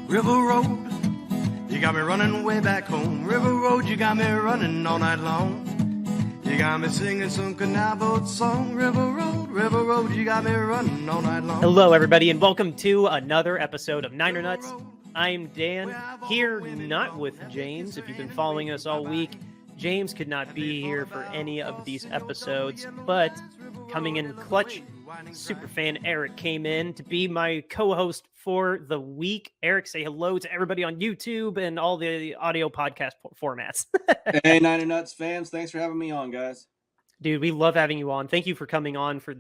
River Road, you got me running way back home. River Road, you got me running all night long. You got me singing some canal boat song. River Road, you got me running all night long. Hello, everybody, and welcome to another episode of Niner Nuts. I'm Dan, here not with James. If you've been following us all week, James could not be here for any of these episodes, but coming in clutch, superfan Eric came in to be my co-host for the week. Eric, say hello to everybody on YouTube and all the audio podcast formats. Hey, Niner Nuts fans, thanks for having me on, guys. Dude, we love having you on. Thank you for coming on for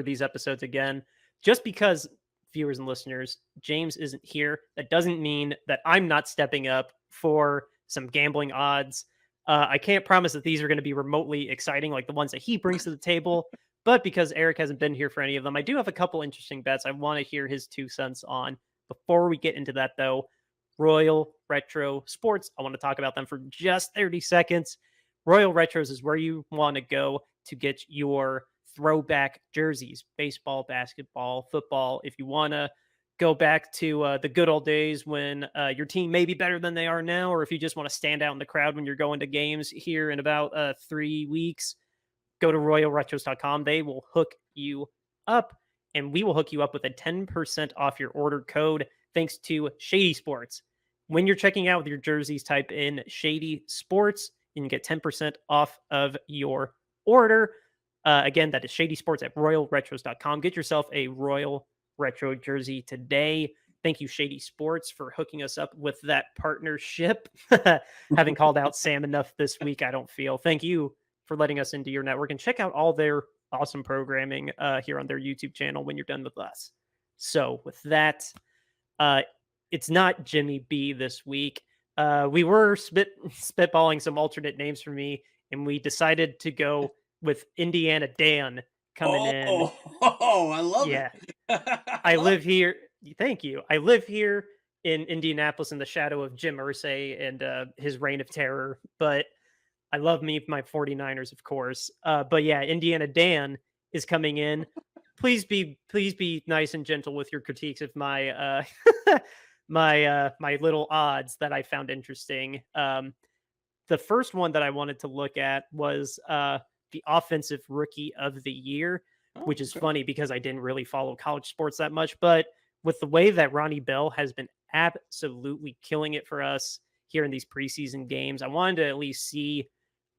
these episodes again. Just because, viewers and listeners, James isn't here, that doesn't mean that I'm not stepping up for some gambling odds. I can't promise that these are going to be remotely exciting like the ones that he brings to the table, but because Eric hasn't been here for any of them, I do have a couple interesting bets I want to hear his 2 cents on. Before we get into that, though, Royal Retro Sports, I want to talk about them for just 30 seconds. Royal Retros is where you want to go to get your throwback jerseys, baseball, basketball, football. If you want to go back to the good old days when your team may be better than they are now, or if you just want to stand out in the crowd when you're going to games here in about 3 weeks, go to royalretros.com. They will hook you up, and we will hook you up with a 10% off your order code thanks to Shady Sports. When you're checking out your jerseys, type in Shady Sports, and you get 10% off of your order. Again, that is Shady Sports at royalretros.com. Get yourself a Royal Retro jersey today. Thank you, Shady Sports, for hooking us up with that partnership. Having called out Sam enough this week, I don't feel. Thank you for letting us into your network, and check out all their awesome programming here on their YouTube channel when you're done with us. So with that, it's not Jimmy B this week. We were spitballing some alternate names for me, and we decided to go with Indiana Dan coming in. Oh, I love it. I live here. Thank you. I live here in Indianapolis in the shadow of Jim Irsay and his reign of terror, but I love my 49ers, of course. But yeah, Indiana Dan is coming in. Please be nice and gentle with your critiques of my my little odds that I found interesting. The first one that I wanted to look at was the offensive rookie of the year, which is funny because I didn't really follow college sports that much, but with the way that Ronnie Bell has been absolutely killing it for us here in these preseason games, I wanted to at least see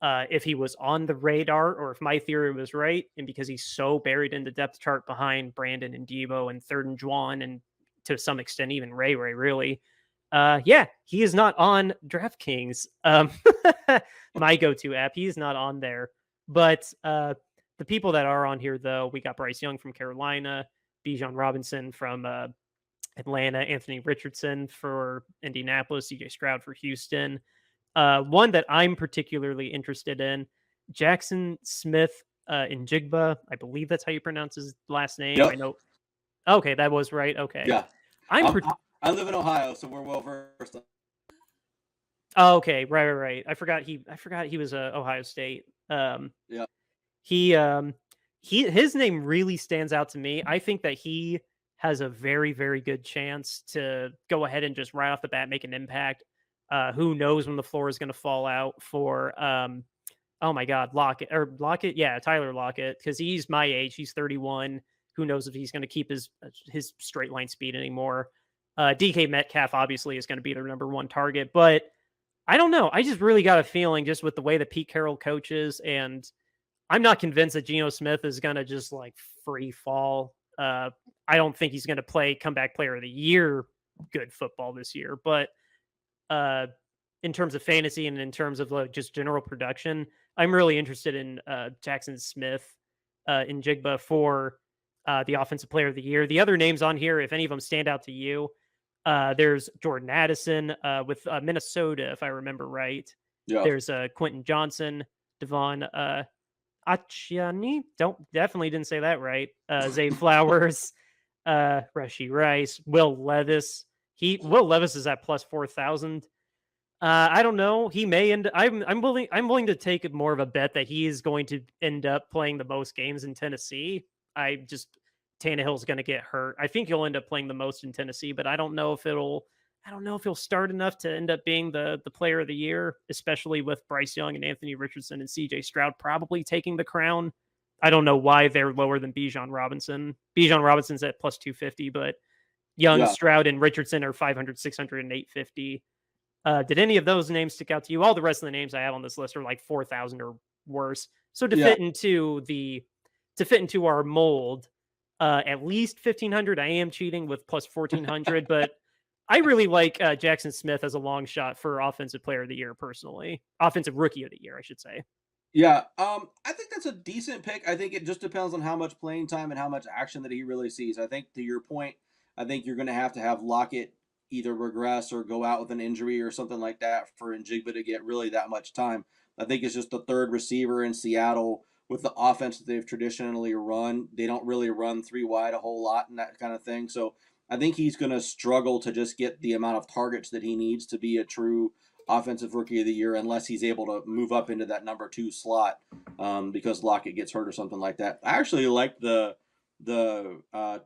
if he was on the radar or if my theory was right. And because he's so buried in the depth chart behind Brandon and Debo and Third and Juwan, and to some extent even Ray really, he is not on DraftKings, my go-to app. He is not on there. But the people that are on here, though, we got Bryce Young from Carolina, Bijan Robinson from Atlanta, Anthony Richardson for Indianapolis, CJ Stroud for Houston. One that I'm particularly interested in, Jackson Smith in Jigba. I believe that's how you pronounce his last name. Yep. I know. Okay, that was right. Okay. Yeah. I live in Ohio, so we're well versed. Oh, okay, right. I forgot he was Ohio State. Yeah. His name really stands out to me. I think that he has a very, very good chance to go ahead and just right off the bat make an impact. Who knows when the floor is going to fall out for oh my God, Lockett, yeah, Tyler Lockett, because he's my age. He's 31. Who knows if he's going to keep his straight line speed anymore? DK Metcalf obviously is going to be their number one target, but I don't know. I just really got a feeling just with the way that Pete Carroll coaches, and I'm not convinced that Geno Smith is going to just like free fall. I don't think he's going to play comeback player of the year good football this year, but in terms of fantasy and in terms of like just general production, I'm really interested in Jackson Smith in Jigba for the offensive player of the year. The other names on here, if any of them stand out to you, there's Jordan Addison with Minnesota, if I remember right. Yeah. There's Quentin Johnson, Devon Achiani. Definitely didn't say that right. Zay Flowers, Rashee Rice, Will Levis. Will Levis is at plus 4,000. I don't know. He may end. I'm willing to take more of a bet that he is going to end up playing the most games in Tennessee. Tannehill's going to get hurt. I think he'll end up playing the most in Tennessee, but I don't know if it'll I don't know if he'll start enough to end up being the player of the year, especially with Bryce Young and Anthony Richardson and CJ Stroud probably taking the crown. I don't know why they're lower than Bijan Robinson. Bijan Robinson's at plus 250, but Young, Yeah. Stroud, and Richardson are 500, 600, and 850. Did any of those names stick out to you? All the rest of the names I have on this list are like 4,000 or worse. So to fit into our mold, at least 1,500. I am cheating with plus 1,400, but I really like Jackson Smith as a long shot for offensive player of the year personally. Offensive rookie of the year, I should say. Yeah, I think that's a decent pick. I think it just depends on how much playing time and how much action that he really sees. I think to your point, I think you're going to have Lockett either regress or go out with an injury or something like that for Njigba to get really that much time. I think it's just the third receiver in Seattle with the offense that they've traditionally run. They don't really run three wide a whole lot and that kind of thing. So I think he's going to struggle to just get the amount of targets that he needs to be a true offensive rookie of the year unless he's able to move up into that number 2 slot because Lockett gets hurt or something like that. I actually like the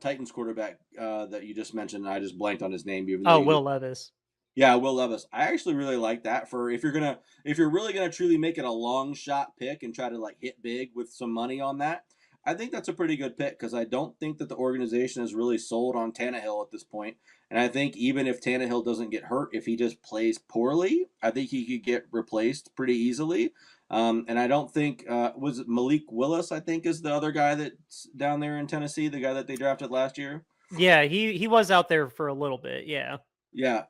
Titans quarterback that you just mentioned. I just blanked on his name. Will Levis. Yeah, Will Levis. I actually really like that for if you're really gonna truly make it a long shot pick and try to like hit big with some money on that. I think that's a pretty good pick because I don't think that the organization is really sold on Tannehill at this point. And I think even if Tannehill doesn't get hurt, if he just plays poorly, I think he could get replaced pretty easily. And I don't think was it Malik Willis? I think is the other guy that's down there in Tennessee, the guy that they drafted last year. Yeah, he was out there for a little bit. Yeah. Yeah,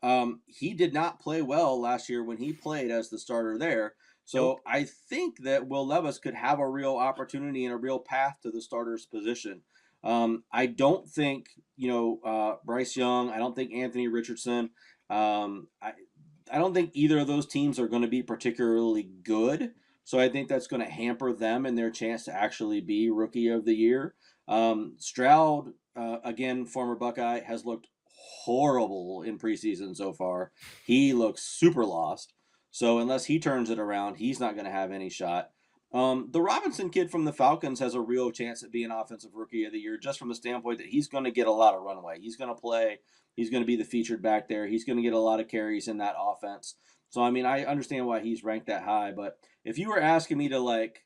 he did not play well last year when he played as the starter there. So Nope. I think that Will Levis could have a real opportunity and a real path to the starter's position. I don't think Bryce Young. I don't think Anthony Richardson. I don't think either of those teams are going to be particularly good. So I think that's going to hamper them and their chance to actually be rookie of the year. Stroud, again, former Buckeye, has looked horrible in preseason so far. He looks super lost. So unless he turns it around, he's not going to have any shot. The Robinson kid from the Falcons has a real chance at being offensive rookie of the year just from the standpoint that he's going to get a lot of runway. He's going to play. He's going to be the featured back there. He's going to get a lot of carries in that offense. So, I mean, I understand why he's ranked that high. But if you were asking me to, like,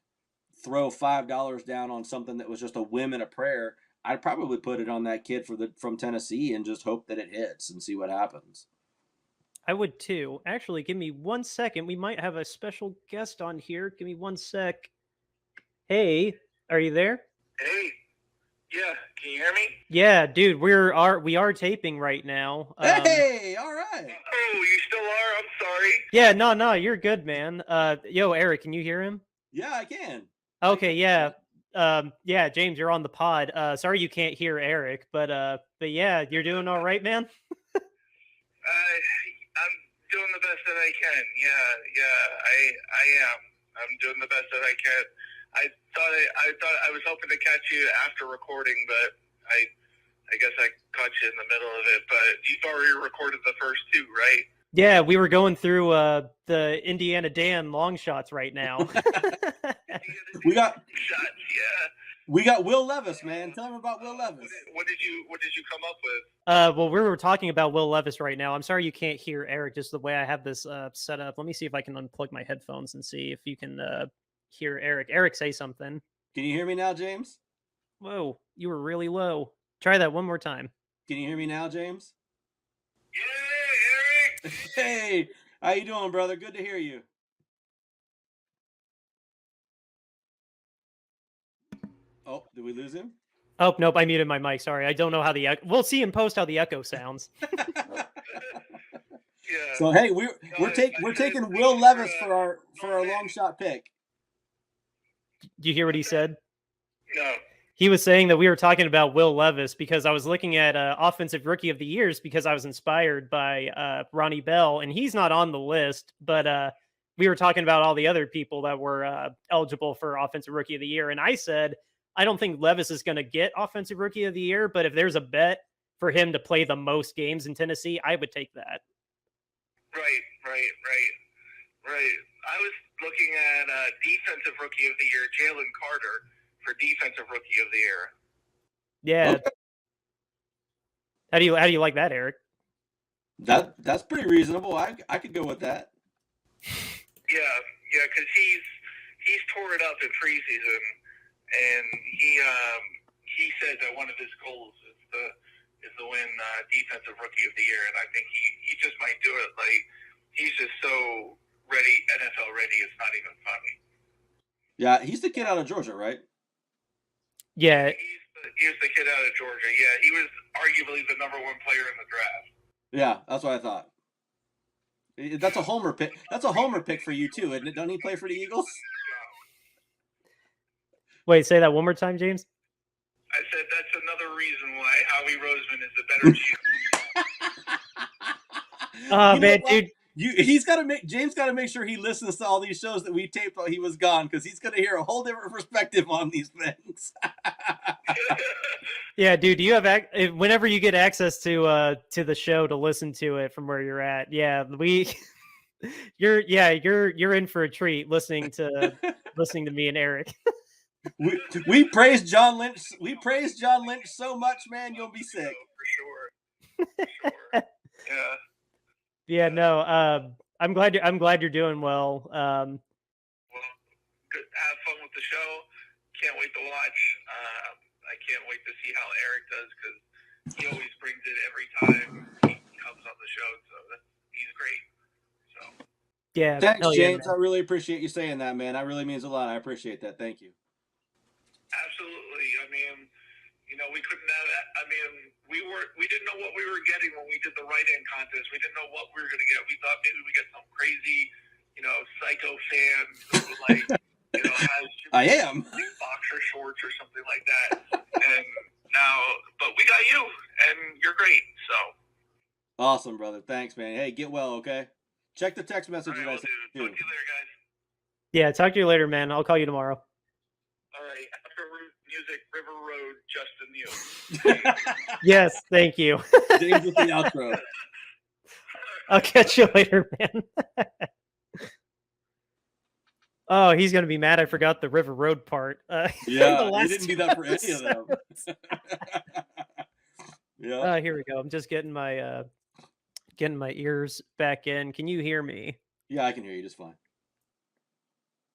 throw $5 down on something that was just a whim and a prayer, I'd probably put it on that kid from Tennessee and just hope that it hits and see what happens. I would too. Actually, give me 1 second. We might have a special guest on here. Give me 1 sec. Hey, are you there? Hey, yeah, can you hear me? Yeah, dude, we are taping right now. Hey, all right. Oh, you still are? I'm sorry. Yeah, no, you're good, man. Yo, Eric, can you hear him? Yeah, I can. Okay, yeah. Yeah, James, you're on the pod. Sorry you can't hear Eric, but yeah, you're doing all right, man. I'm doing the best that I can. Yeah, I am. I'm doing the best that I can. I thought I was hoping to catch you after recording, but I guess I caught you in the middle of it. But you've already recorded the first 2, right? Yeah, we were going through the Indiana Dan long shots right now. We got shots, yeah. We got Will Levis, man. Tell him about Will Levis. What did you come up with? Well, we were talking about Will Levis right now. I'm sorry you can't hear Eric just the way I have this set up. Let me see if I can unplug my headphones and see if you can hear Eric. Eric, say something. Can you hear me now, James? Whoa, you were really low. Try that one more time. Can you hear me now, James? Yeah, Eric. Hey, how you doing, brother? Good to hear you. Oh, did we lose him? Oh, nope, I muted my mic. Sorry. I don't know how the we'll see in post how the echo sounds. Yeah. So hey, we're taking Will Levis for our long shot pick. Do you hear what he said? No. He was saying that we were talking about Will Levis because I was looking at offensive rookie of the years because I was inspired by Ronnie Bell, and he's not on the list, but we were talking about all the other people that were eligible for offensive rookie of the year. And I said, I don't think Levis is going to get offensive rookie of the year, but if there's a bet for him to play the most games in Tennessee, I would take that. Right. I was looking at defensive rookie of the year, Jalen Carter, for defensive rookie of the year. Yeah. How do you like that, Eric? That's pretty reasonable. I could go with that. Yeah, because he's tore it up in preseason, and he said that one of his goals is to win Defensive Rookie of the Year, and I think he just might do it. Like, he's just so ready, NFL ready. It's not even funny. Yeah, he's the kid out of Georgia, right? Yeah. He's the kid out of Georgia. Yeah, he was arguably the #1 player in the draft. Yeah, that's what I thought. That's a homer pick. That's a homer pick for you too, isn't it? Don't he play for the Eagles? Wait, say that one more time, James. I said that's another reason why Howie Roseman is the better GM. Oh man, dude. James got to make sure he listens to all these shows that we taped while he was gone, because he's going to hear a whole different perspective on these things. Yeah, dude. Do you have whenever you get access to the show to listen to it from where you're at? Yeah, you're in for a treat listening to me and Eric. we praise John Lynch. We praise John Lynch so much, man. You'll be sick. For sure. Yeah. Yeah, no. I'm glad you're doing well. Well, good. Have fun with the show. Can't wait to watch. I can't wait to see how Eric does, because he always brings it every time he comes on the show. So he's great. So yeah. Thanks, James. Yeah, I really appreciate you saying that, man. That really means a lot. I appreciate that. Thank you. absolutely. I mean, we couldn't have. I mean, we didn't know what we were getting when we did the write-in contest. We didn't know what we were going to get. We thought maybe we get some crazy, psycho fan who like, has I am boxer shorts or something like that. And now, but we got you, and you're great. So awesome, brother. Thanks, man. Hey, get well, okay? Check the text messages I sent you. Talk to you later, guys. Yeah, talk to you later, man. I'll call you tomorrow. All right. After music, River Road, Justin Neal. Yes, thank you. James with the outro. I'll catch you later, man. Oh, he's gonna be mad. I forgot the River Road part. Yeah, you didn't do that for any of them. Yeah. Here we go. I'm just getting my ears back in. Can you hear me? Yeah, I can hear you just fine.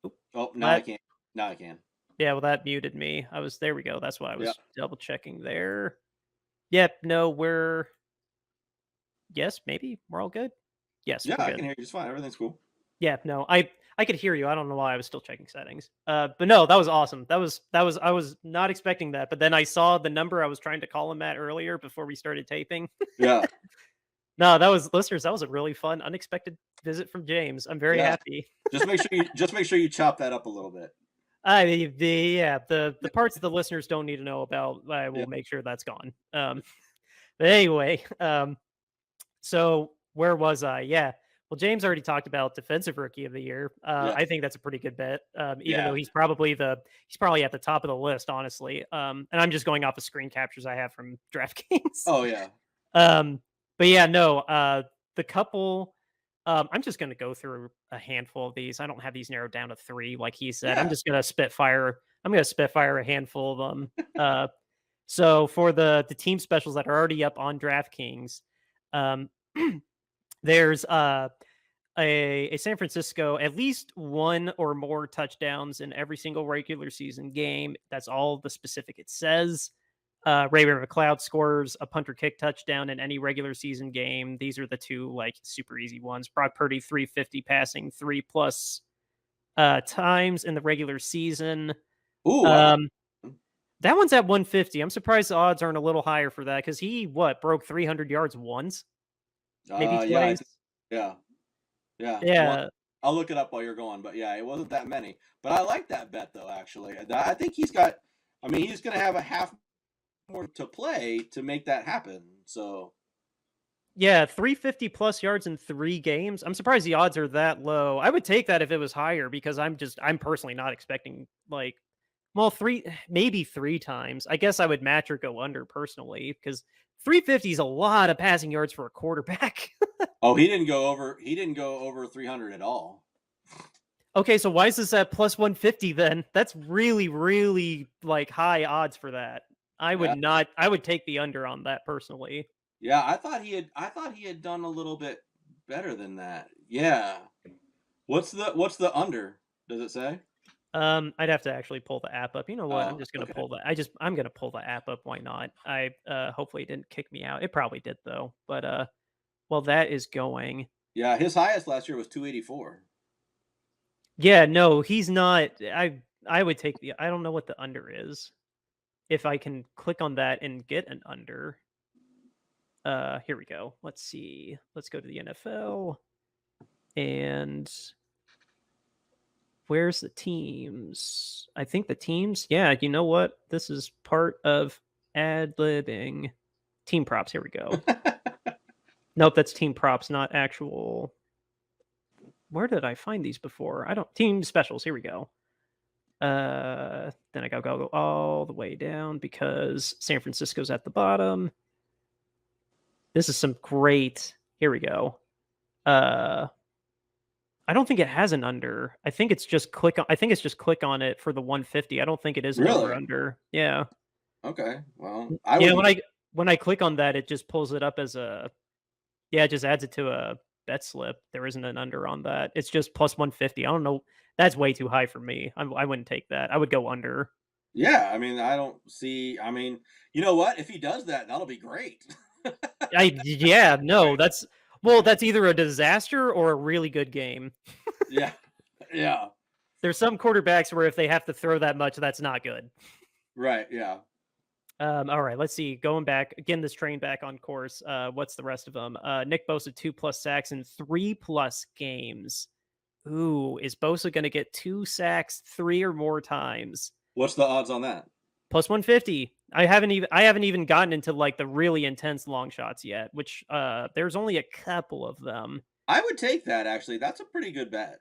Oop. Oh, now I can't. Now I can. Yeah, well, that muted me. There we go. That's why I was double checking there. Yep. No, yes, maybe we're all good. Yes. Yeah, I can hear you just fine. Everything's cool. Yeah. No, I could hear you. I don't know why I was still checking settings. But no, that was awesome. I was not expecting that. But then I saw the number I was trying to call him at earlier before we started taping. Yeah. No, listeners, that was a really fun, unexpected visit from James. I'm very happy. Just make sure you chop that up a little bit. The parts the listeners don't need to know about, I will make sure that's gone. But anyway, so where was I? Yeah. Well, James already talked about Defensive Rookie of the Year. I think that's a pretty good bet, even though he's probably at the top of the list, honestly. And I'm just going off of screen captures I have from DraftKings. Oh yeah. But yeah, no. The couple. I'm just going to go through a handful of these. I don't have these narrowed down to 3, like he said. I'm just going to spitfire. I'm going to spitfire a handful of them. So for the team specials that are already up on DraftKings, there's a San Francisco, at least 1 or more touchdowns in every single regular season game. That's all the specific it says. Ray McLeod scores a punter kick touchdown in any regular season game. These are the 2 like super easy ones. Brock Purdy 350 passing 3+ times in the regular season. Ooh, that one's at 150. I'm surprised the odds aren't a little higher for that, because he broke 300 yards once, maybe twice. Yeah. Well, I'll look it up while you're going, but yeah, it wasn't that many. But I like that bet though. Actually, I think he's going to have a half more to play to make that happen. So yeah, 350 plus yards in 3 games. I'm surprised the odds are that low. I would take that if it was higher, because I'm personally not expecting maybe 3 times. I guess I would match or go under personally, because 350 is a lot of passing yards for a quarterback. Oh, he didn't go over 300 at all. Okay, so why is this at plus 150 then? That's really, really high odds for that. I would take the under on that personally. Yeah, I thought he had done a little bit better than that. Yeah. What's the under? Does it say? I'd have to actually pull the app up. You know what? I'm Oh, just gonna okay. pull the. I'm gonna pull the app up. Why not? I hopefully it didn't kick me out. It probably did though. But well, that is going. Yeah, his highest last year was 284. Yeah, no, he's not. I would take the. I don't know what the under is. If I can click on that and get an under. Here we go. Let's see. Let's go to the NFL. And where's the teams? I think the teams. Yeah, you know what? This is part of ad-libbing. Team props. Here we go. Nope, that's team props, not actual. Where did I find these before? I don't. Team specials. Here we go. Then I gotta go all the way down because San Francisco's at the bottom. This is some great. Here we go. I don't think it has an under. I think it's just click on. I think it's just click on it for the 150. I don't think it is an over Really? under. Yeah. Okay. Well, I Yeah. would. When I click on that, it just pulls it up as a. Yeah, it just adds it to a bet slip. There isn't an under on that. It's just plus 150. I don't know. That's way too high for me. I wouldn't take that. I would go under. Yeah, I mean, I don't see. I mean, you know what? If he does that, that'll be great. Yeah, no, that's either a disaster or a really good game. Yeah. Yeah. There's some quarterbacks where if they have to throw that much, that's not good. Right. Yeah. All right, let's see. Going back again, this train back on course. What's the rest of them? Nick Bosa 2+ sacks in 3+ games. Ooh, is Bosa going to get 2 sacks 3 or more times? What's the odds on that? Plus 150. I haven't even gotten into like the really intense long shots yet, which there's only a couple of them. I would take that actually. That's a pretty good bet.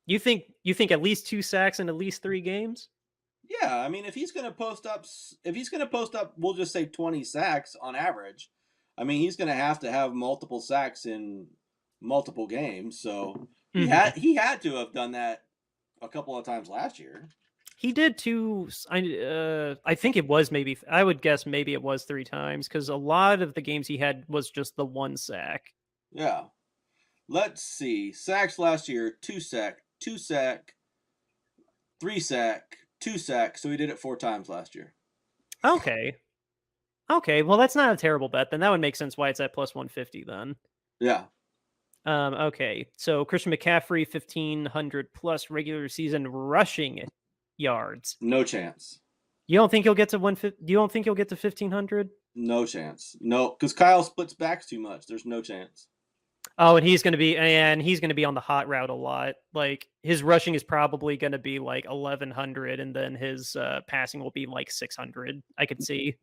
You think at least 2 sacks in at least 3 games? Yeah, I mean, if he's going to post up, we'll just say 20 sacks on average. I mean, he's going to have multiple sacks in multiple games. So he had to have done that a couple of times last year. He did 2. I think it was maybe. I would guess maybe it was 3 times because a lot of the games he had was just the 1 sack. Yeah. Let's see. Sacks last year: 2 sack, 2 sack, 3 sack, 2 sack. So he did it 4 times last year. Okay. Well, that's not a terrible bet. Then that would make sense why it's at plus 150. Then. Yeah. Okay. So Christian McCaffrey 1,500 plus regular season rushing yards. No chance. You don't think he'll get to 150? You don't think he'll get to 1,500? No chance. No, because Kyle splits backs too much. There's no chance. Oh, and he's going to be on the hot route a lot. Like his rushing is probably going to be like 1,100, and then his passing will be like 600. I could see.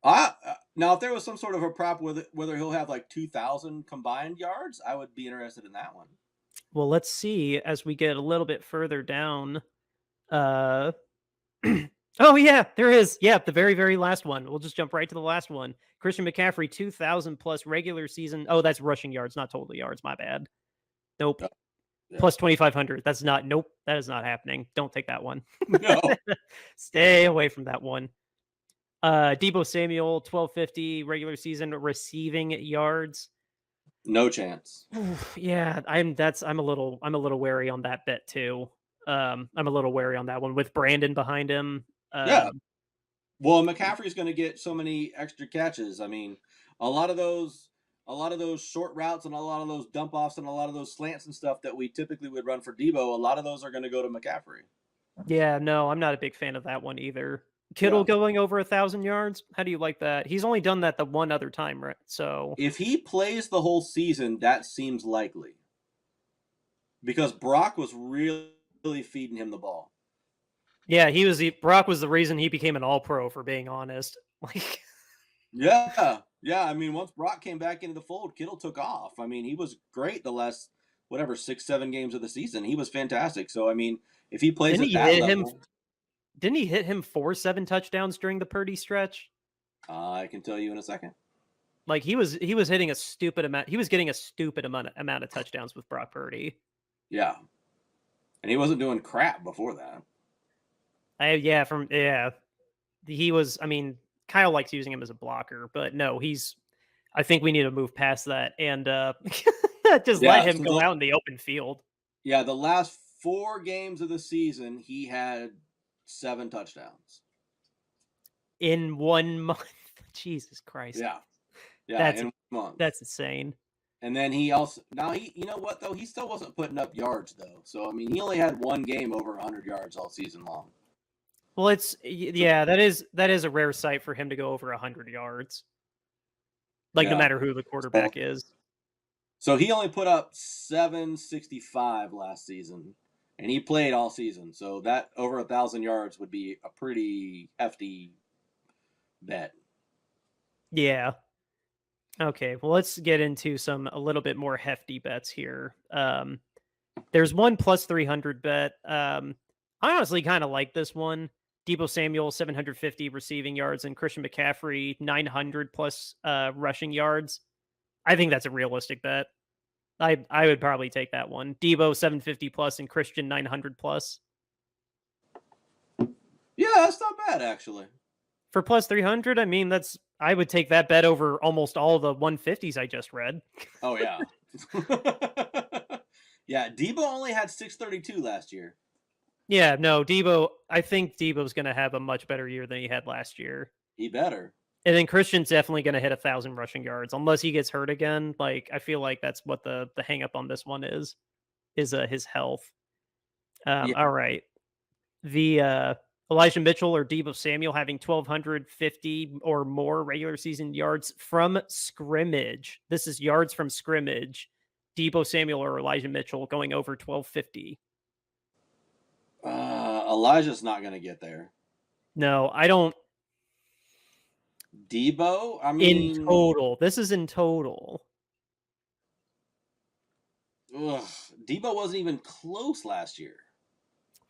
Now, if there was some sort of a prop whether he'll have like 2,000 combined yards, I would be interested in that one. Well, let's see as we get a little bit further down. Oh yeah, there is. Yeah, the very, very last one. We'll just jump right to the last one. Christian McCaffrey, 2,000 plus regular season. Oh, that's rushing yards, not total yards. My bad. Nope. Yeah. Plus 2,500. That's not. Nope. That is not happening. Don't take that one. No. Stay away from that one. Deebo Samuel, 1,250 regular season receiving yards. No chance. Yeah, I'm a little wary on that bet too. I'm a little wary on that one with Brandon behind him. Yeah. Well, McCaffrey's going to get so many extra catches. I mean, a lot of those short routes and a lot of those dump offs and a lot of those slants and stuff that we typically would run for Deebo, a lot of those are going to go to McCaffrey. Yeah, no, I'm not a big fan of that one either. Kittle going over 1,000 yards. How do you like that? He's only done that the one other time, right? So if he plays the whole season, that seems likely because Brock was really feeding him the ball. Yeah, Brock was the reason he became an All-Pro, for being honest. Like, yeah. I mean, once Brock came back into the fold, Kittle took off. I mean, he was great the last 6-7 games of the season. He was fantastic. So I mean, if he plays at that level. Didn't he hit him 4 7 touchdowns during the Purdy stretch? I can tell you in a second. Like he was hitting a stupid amount. He was getting a stupid amount of touchdowns with Brock Purdy. Yeah, and he wasn't doing crap before that. He was. I mean, Kyle likes using him as a blocker, but no, he's I think we need to move past that and just Yeah, let him so go out in the open field. Yeah, the last 4 games of the season, he had 7 touchdowns. In 1 month. Jesus Christ. Yeah, That's in 1 month. That's insane. And then he also you know what though, he still wasn't putting up yards though. So I mean, he only had 1 game over 100 yards all season long. Well, that is a rare sight for him to go over 100 yards. Like, no matter who the quarterback is. So he only put up 765 last season, and he played all season. So that over 1,000 yards would be a pretty hefty bet. Yeah. Okay, well, let's get into a little bit more hefty bets here. There's one plus 300 bet. I honestly kind of like this one. Deebo Samuel, 750 receiving yards, and Christian McCaffrey, 900 plus rushing yards. I think that's a realistic bet. I would probably take that one. Deebo, 750 plus, and Christian, 900 plus. Yeah, that's not bad, actually. For plus 300, I mean, I would take that bet over almost all the 150s I just read. Oh, yeah. Yeah, Deebo only had 632 last year. Yeah, no, Deebo, I think Deebo's going to have a much better year than he had last year. He better. And then Christian's definitely going to hit 1,000 rushing yards, unless he gets hurt again. Like, I feel like that's what the hang up on this one is his health. Yeah. All right. The Elijah Mitchell or Deebo Samuel having 1,250 or more regular season yards from scrimmage. This is yards from scrimmage. Deebo Samuel or Elijah Mitchell going over 1,250. Elijah's not going to get there. No, I don't. Deebo? I mean, in total. This is in total. Ugh, Deebo wasn't even close last year.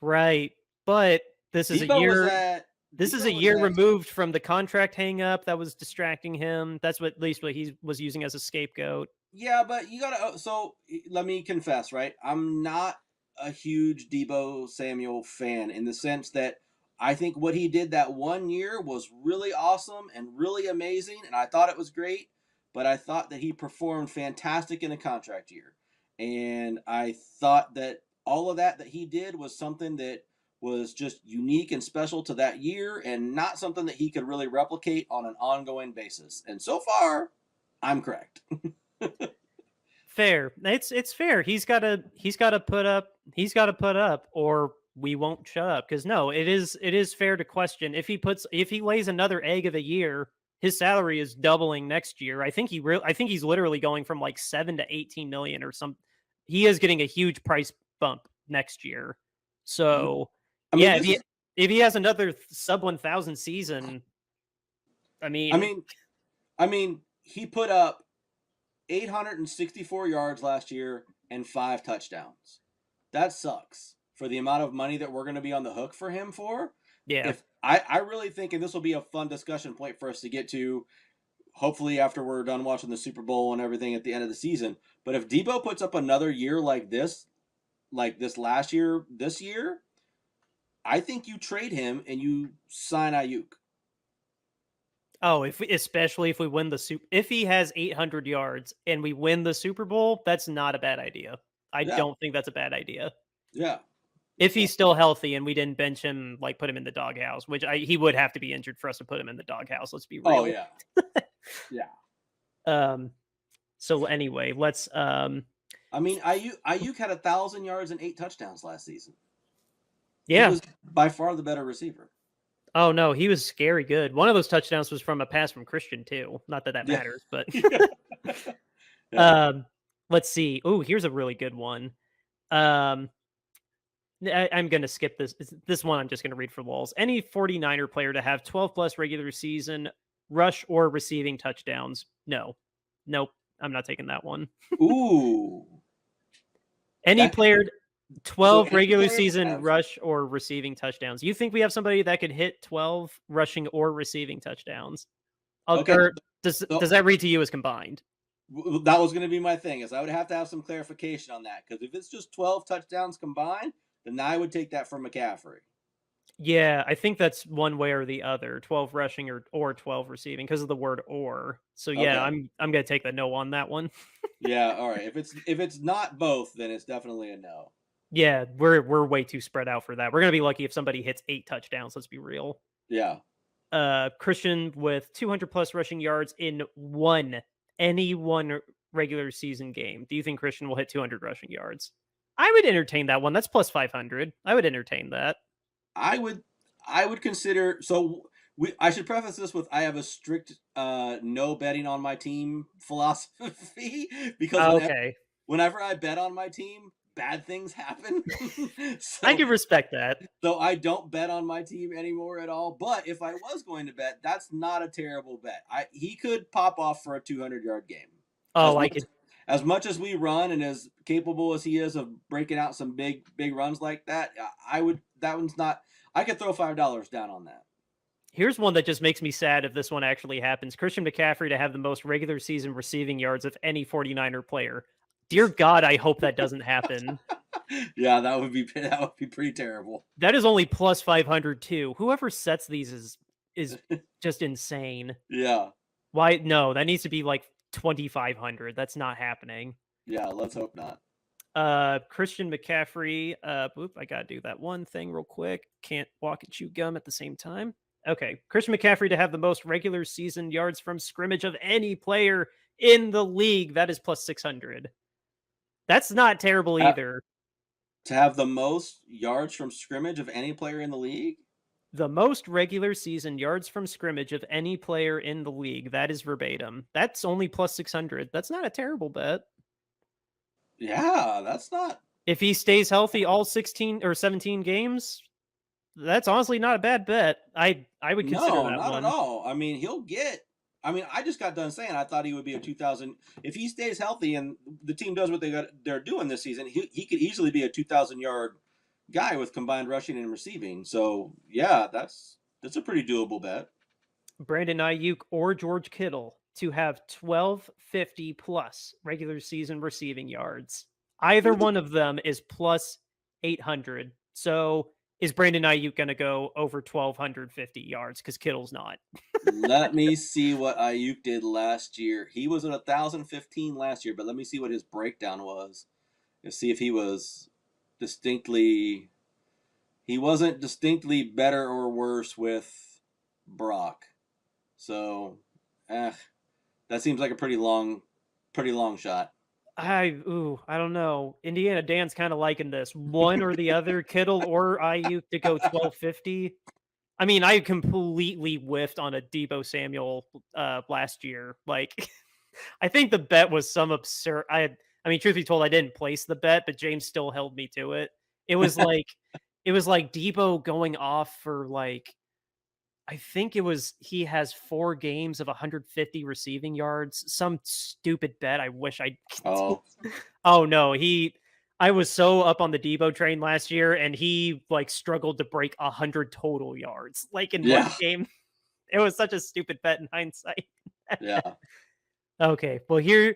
Right, but this is Deebo a year. This is a year removed from the contract hang up that was distracting him. That's at least what he was using as a scapegoat. Yeah, but you gotta. So let me confess, right? I'm not a huge Deebo Samuel fan in the sense that I think what he did that 1 year was really awesome and really amazing, and I thought it was great. But I thought that he performed fantastic in a contract year, and I thought that all of that he did was something that was just unique and special to that year, and not something that he could really replicate on an ongoing basis. And so far, I'm correct. Fair. It's fair. He's got to put up or we won't shut up, because no, it is fair to question if he lays another egg of a year, his salary is doubling next year. I think he's literally going from like 7 to 18 million or some. He is getting a huge price bump next year. So if he has another sub 1,000 season, I mean, he put up 864 yards last year and 5 touchdowns. That sucks for the amount of money that we're going to be on the hook for him for. Yeah. I really think, and this will be a fun discussion point for us to get to, hopefully after we're done watching the Super Bowl and everything at the end of the season. But if Deebo puts up another year like this last year, this year, I think you trade him and you sign Ayuk. Oh, especially if we win if he has 800 yards and we win the Super Bowl, that's not a bad idea. I don't think that's a bad idea. Yeah. If he's still healthy and we didn't bench him, like put him in the doghouse, which he would have to be injured for us to put him in the doghouse. Let's be real. Oh yeah. Yeah. So anyway, let's. I mean, Ayuk had 1,000 yards and 8 touchdowns last season. Yeah. He was by far the better receiver. Oh no, he was scary good. One of those touchdowns was from a pass from Christian too. Not that matters, but. Yeah. Let's see. Oh, here's a really good one. I'm going to skip this. This one I'm just going to read for lulz. Any 49er player to have 12 plus regular season rush or receiving touchdowns? No. Nope. I'm not taking that one. Ooh. Any player 12 regular season rush or receiving touchdowns. You think we have somebody that could hit 12 rushing or receiving touchdowns? Okay. Or does that read to you as combined? That was going to be my thing, is I would have to have some clarification on that, because if it's just 12 touchdowns combined, then I would take that from McCaffrey. Yeah, I think that's one way or the other, 12 rushing or 12 receiving because of the word or. So yeah, Okay. I'm gonna take the no on that one. Yeah. All right. If it's not both, then it's definitely a no. Yeah, we're way too spread out for that. We're gonna be lucky if somebody hits 8 touchdowns. Let's be real. Yeah. Christian with 200 plus rushing yards in any one regular season game. Do you think Christian will hit 200 rushing yards? I would entertain that one. That's plus 500. I would entertain that. I would I would consider so I should preface this with I have a strict no betting on my team philosophy because Okay, whenever I bet on my team, bad things happen. I so can respect that. so I don't bet on my team anymore at all. But if I was going to bet, that's not a terrible bet. He could pop off for a 200-yard game. As Oh, I much, could. as much as we run and as capable as he is of breaking out some big runs like that, I would. That one's not. I could throw $5 down on that. Here's one that just makes me sad if this one actually happens. Christian McCaffrey to have the most regular season receiving yards of any 49er player. Dear God, I hope that doesn't happen. Yeah, that would be pretty terrible. That is only plus 500 too. Whoever sets these is just insane. Yeah, Why? No, that needs to be like 2,500. That's not happening. yeah. Let's hope not. Christian McCaffrey. I gotta do that one thing real quick. Can't walk and chew gum at the same time. Okay, Christian McCaffrey to have the most regular season yards from scrimmage of any player in the league. That is plus 600. That's not terrible either. To have the most yards from scrimmage of any player in the league. The most regular season yards from scrimmage of any player in the league. That is verbatim. That's only plus 600. That's not a terrible bet. Yeah, that's not. If he stays healthy all 16 or 17 games, that's honestly not a bad bet. I would consider No, that not one. at all. I mean, he'll get. I mean, I just got done saying I thought he would be a 2,000. If he stays healthy and the team does what they're doing this season, he could easily be a 2,000-yard guy with combined rushing and receiving. So yeah, that's a pretty doable bet. Brandon Ayuk or George Kittle to have 1,250 plus regular season receiving yards. Either one of them is plus 800. So is Brandon Ayuk going to go over 1,250 yards? Because Kittle's not. Let me see what Ayuk did last year. He was at 1,015 last year, but let me see what his breakdown was. Let's see if he was distinctly. He wasn't distinctly better or worse with Brock. So, that seems like a pretty long shot. I don't know. Indiana Dan's kind of liking this. One or the other, Kittle or Ayuk to go 1,250. I mean, I completely whiffed on a Deebo Samuel last year. Like, I think the bet was some absurd. I mean, truth be told, I didn't place the bet, but James still held me to it. It was like Deebo going off for like, I think he has 4 games of 150 receiving yards. Some stupid bet. I wish I. Oh. Oh no, I was so up on the Deebo train last year, and he like struggled to break 100 total yards, like in one game. It was such a stupid bet in hindsight. Yeah. Okay, well here's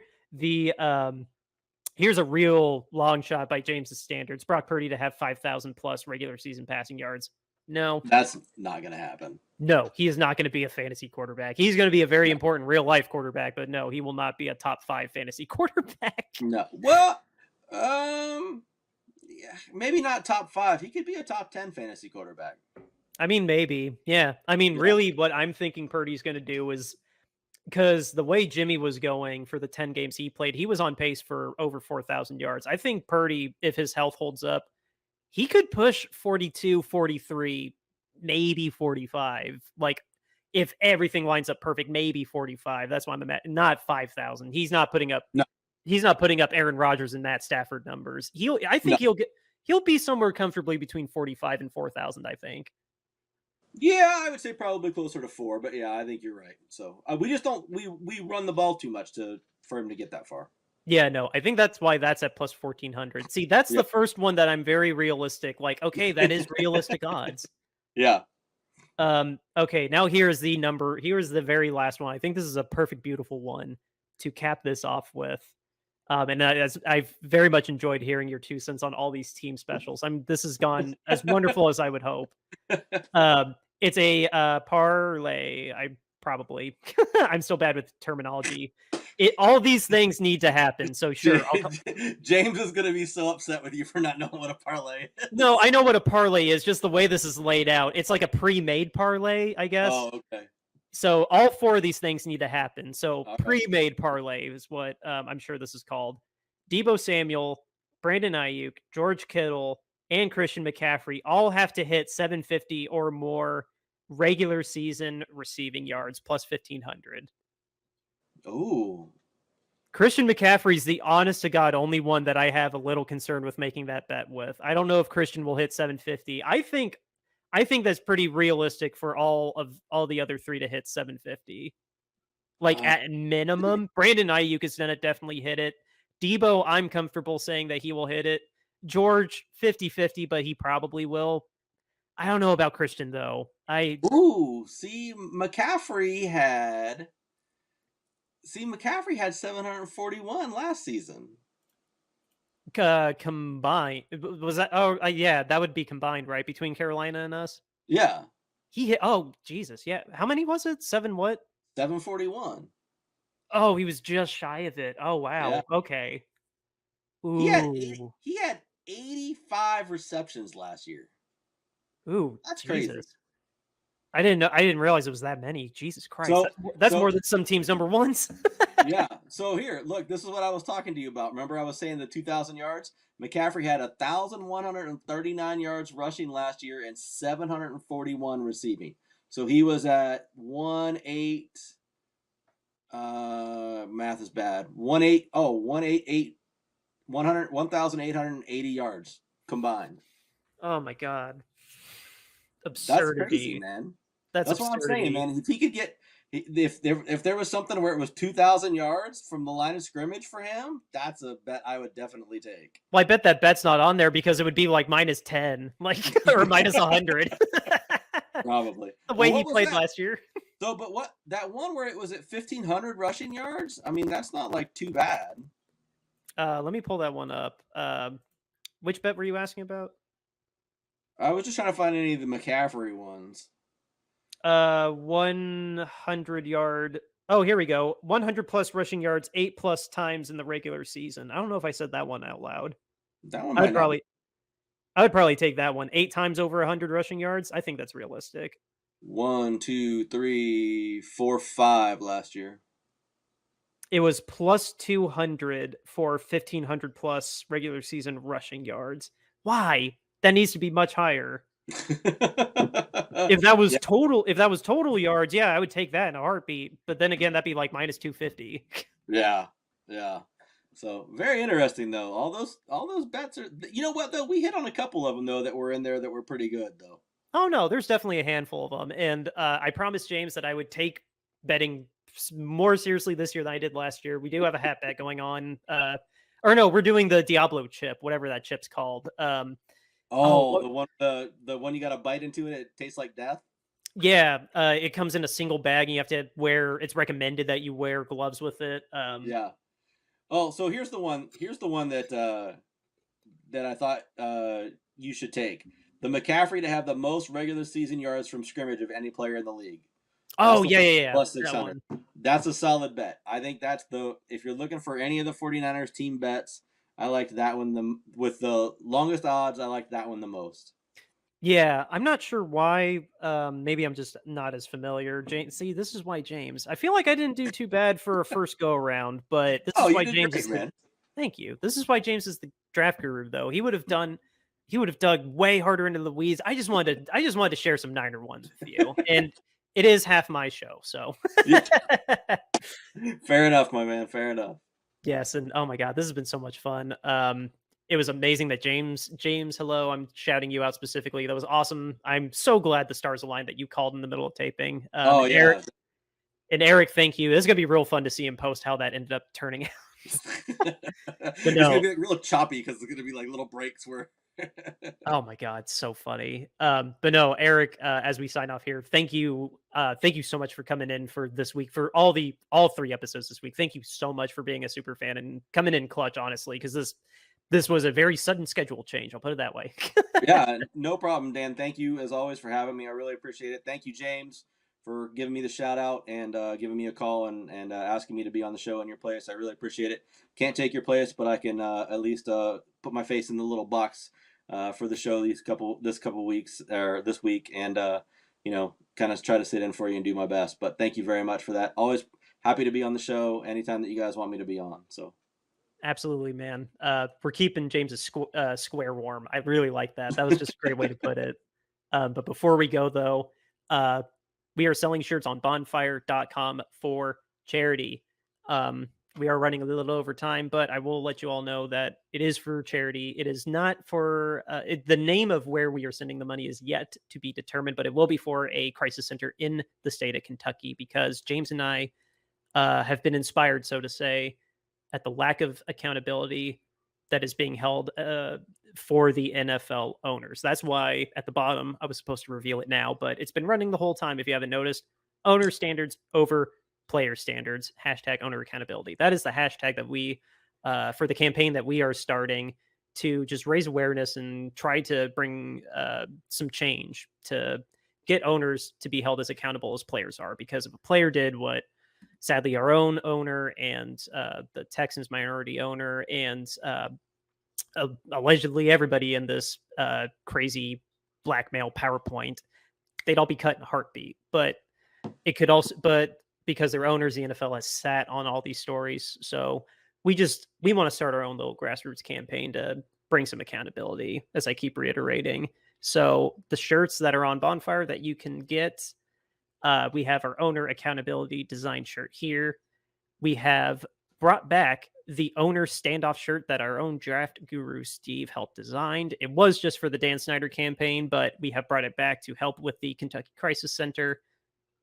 a real long shot by James's standards. Brock Purdy to have 5,000 plus regular season passing yards. No, that's not going to happen. No, he is not going to be a fantasy quarterback. He's going to be a very important real life quarterback, but no, he will not be a top 5 fantasy quarterback. No. Well, yeah, maybe not top 5. He could be a top 10 fantasy quarterback. I mean, maybe. Yeah. I mean, really what I'm thinking Purdy's going to do is because the way Jimmy was going for the 10 games he played, he was on pace for over 4,000 yards. I think Purdy, if his health holds up, he could push 42, 43, maybe 45. Like, if everything lines up perfect, maybe 45. That's why I'm at not 5,000. He's not putting up. No. He's not putting up Aaron Rodgers and Matt Stafford numbers. He'll be somewhere comfortably between 45 and 4,000. I think. Yeah, I would say probably closer to 4, but yeah, I think you're right. So we just don't we run the ball too much for him to get that far. Yeah, no, I think that's why that's at plus 1,400. See, that's the first one that I'm very realistic. Like, okay, that is realistic odds. Yeah. Okay, now here's the number. Here's the very last one. I think this is a perfect, beautiful one to cap this off with. And as I've very much enjoyed hearing your 2 cents on all these team specials. This has gone as wonderful as I would hope. It's a parlay. I'm still bad with terminology. All these things need to happen. So sure, James is going to be so upset with you for not knowing what a parlay is. No, I know what a parlay is. Just the way this is laid out, it's like a pre-made parlay, I guess. Oh, okay. So all 4 of these things need to happen. So All pre-made parlay is what I'm sure this is called. Deebo Samuel, Brandon Ayuk, George Kittle, and Christian McCaffrey all have to hit 750 or more regular season receiving yards plus 1,500. Ooh. Christian McCaffrey's the honest to God only one that I have a little concern with making that bet with. I don't know if Christian will hit 750. I think that's pretty realistic for all the other 3 to hit 750. Like at minimum, Brandon Ayuk is going to definitely hit it. Deebo, I'm comfortable saying that he will hit it. George, 50-50, but he probably will. I don't know about Christian, though. See, McCaffrey had 741 last season. Combined. Was that? Oh, yeah, that would be combined, right? Between Carolina and us? Yeah. He hit, oh, Jesus. Yeah. How many was it? 7 what? 741. Oh, he was just shy of it. Oh, wow. Yeah. Okay. Ooh. He had 85 receptions last year. Ooh, that's Jesus. crazy. I didn't realize it was that many. Jesus Christ. That's more than some teams' number ones. Yeah. So here, look, this is what I was talking to you about. Remember I was saying the 2,000 yards? McCaffrey had 1,139 yards rushing last year and 741 receiving. So he was at 1,880 math is bad. 1,880 yards combined. Oh my God. Absurdity. That's crazy, man. That's what I'm saying, man. If he could get, if there was something where it was 2,000 yards from the line of scrimmage for him, that's a bet I would definitely take. Well, I bet that bet's not on there because it would be like -10, like or -100. Probably. The way he played last year. So, but what that one where it was at 1,500 rushing yards? I mean, that's not like too bad. Let me pull that one up. Which bet were you asking about? I was just trying to find any of the McCaffrey ones. 100 yard. Oh, here we go. 100 plus rushing yards, 8+ times in the regular season. I don't know if I said that one out loud. That one I would probably take that one. 8 times over 100 rushing yards. I think that's realistic. 1, 2, 3, 4, 5 last year. It was +200 for 1,500 plus regular season rushing yards. Why? That needs to be much higher. If that was total yards, yeah, I would take that in a heartbeat. But then again, that'd be like -250. Yeah. So very interesting though. All those bets are. You know what though? We hit on a couple of them though that were in there that were pretty good though. Oh no, there's definitely a handful of them, and I promised James that I would take betting more seriously this year than I did last year. We do have a hat bet going on. Or no, we're doing the Diablo chip, whatever that chip's called. The one you got to bite into and it tastes like death. Yeah, it comes in a single bag, and you have to wear. It's recommended that you wear gloves with it. Yeah. Oh, so here's the one. Here's the one that I thought you should take. The McCaffrey to have the most regular season yards from scrimmage of any player in the league. Oh, yeah. Plus 600. That's a solid bet. I think that's if you're looking for any of the 49ers team bets, I liked that one with the longest odds. I like that one the most. Yeah, I'm not sure why. Maybe I'm just not as familiar. James, see, this is why James. I feel like I didn't do too bad for a first go around, but this is why James is. Thank you. This is why James is the draft guru, though. He would have dug way harder into the weeds. I just wanted to share some Niner ones with you, and it is half my show, so. Fair enough, my man. Fair enough. Yes, and oh my God, this has been so much fun. It was amazing that James, hello, I'm shouting you out specifically. That was awesome. I'm so glad the stars aligned that you called in the middle of taping. Yeah. Eric, thank you. It's going to be real fun to see him post how that ended up turning out. It's going to be real choppy because there's going to be like little breaks where Oh my God, so funny. But no, Eric, as we sign off here, thank you so much for coming in for this week, for all 3 episodes this week. Thank you so much for being a super fan and coming in clutch, honestly, because this was a very sudden schedule change. I'll put it that way. Yeah, no problem, Dan. Thank you as always for having me. I really appreciate it. Thank you, James, for giving me the shout out and giving me a call and asking me to be on the show in your place. I really appreciate it. Can't take your place, but I can at least put my face in the little box for the show this couple weeks or this week, and kind of try to sit in for you and do my best. But thank you very much for that. Always happy to be on the show anytime that you guys want me to be on. So. Absolutely, man. We're keeping James's square warm. I really like that. That was just a great way to put it. But before we go, though, we are selling shirts on bonfire.com for charity. We are running a little over time, but I will let you all know that it is for charity. It is not for the name of where we are sending the money is yet to be determined, but it will be for a crisis center in the state of Kentucky, because James and I have been inspired, so to say, at the lack of accountability that is being held for the NFL owners. That's why at the bottom, I was supposed to reveal it now, but it's been running the whole time. If you haven't noticed, owner standards over player standards, #owner accountability. That is the hashtag that we, for the campaign that we are starting to just raise awareness and try to bring some change to get owners to be held as accountable as players are. Because if a player did what sadly our own owner and the Texans minority owner and allegedly everybody in this crazy blackmail PowerPoint, they'd all be cut in a heartbeat. But it could also, but because their owners, the NFL has sat on all these stories. So we want to start our own little grassroots campaign to bring some accountability, as I keep reiterating. So the shirts that are on Bonfire that you can get, we have our owner accountability design shirt here. We have brought back the owner standoff shirt that our own draft guru Steve helped design. It was just for the Dan Snyder campaign, but we have brought it back to help with the Kentucky Crisis Center.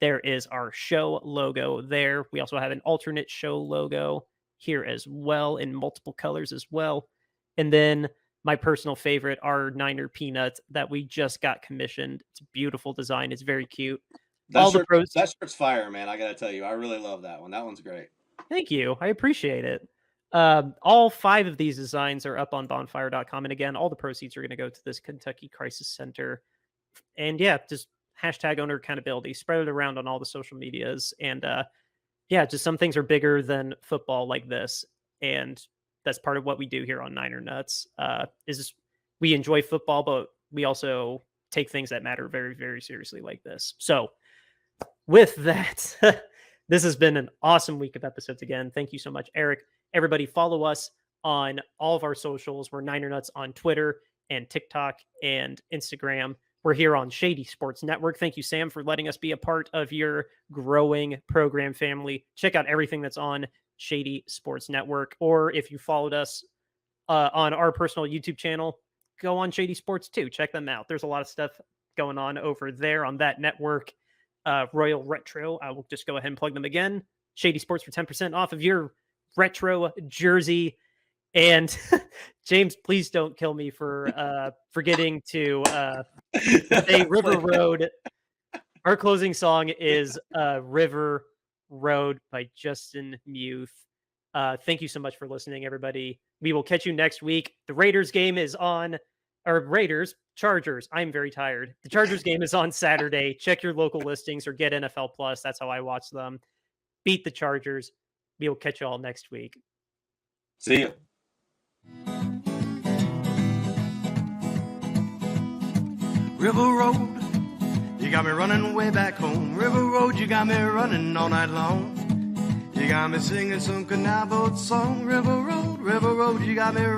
There is our show logo there. We also have an alternate show logo here as well in multiple colors as well. And then my personal favorite, our Niner peanut that we just got commissioned. It's a beautiful design. It's very cute. That shirt's fire, man. I got to tell you, I really love that one. That one's great. Thank you. I appreciate it. All 5 of these designs are up on bonfire.com. And again, all the proceeds are going to go to this Kentucky Crisis Center. And yeah, just #owner accountability, spread it around on all the social medias. And just some things are bigger than football like this. And that's part of what we do here on Niner Nuts, is we enjoy football, but we also take things that matter very, very seriously like this. So with that, this has been an awesome week of episodes again. Thank you so much, Eric. Everybody follow us on all of our socials. We're Niner Nuts on Twitter and TikTok and Instagram. We're here on Shady Sports Network. Thank you, Sam, for letting us be a part of your growing program family. Check out everything that's on Shady Sports Network. Or if you followed us on our personal YouTube channel, go on Shady Sports too. Check them out. There's a lot of stuff going on over there on that network. Royal Retro, I will just go ahead and plug them again. Shady Sports for 10% off of your retro jersey. And James, please don't kill me for forgetting to say River Road. Our closing song is River Road by Justin Muth. Thank you so much for listening, everybody. We will catch you next week. The Raiders game is on, or Chargers. I'm very tired. The Chargers game is on Saturday. Check your local listings or get NFL Plus. That's how I watch them. Beat the Chargers. We will catch you all next week. See you. River Road, you got me running way back home. River Road, you got me running all night long. You got me singing some canal boat song. River Road, you got me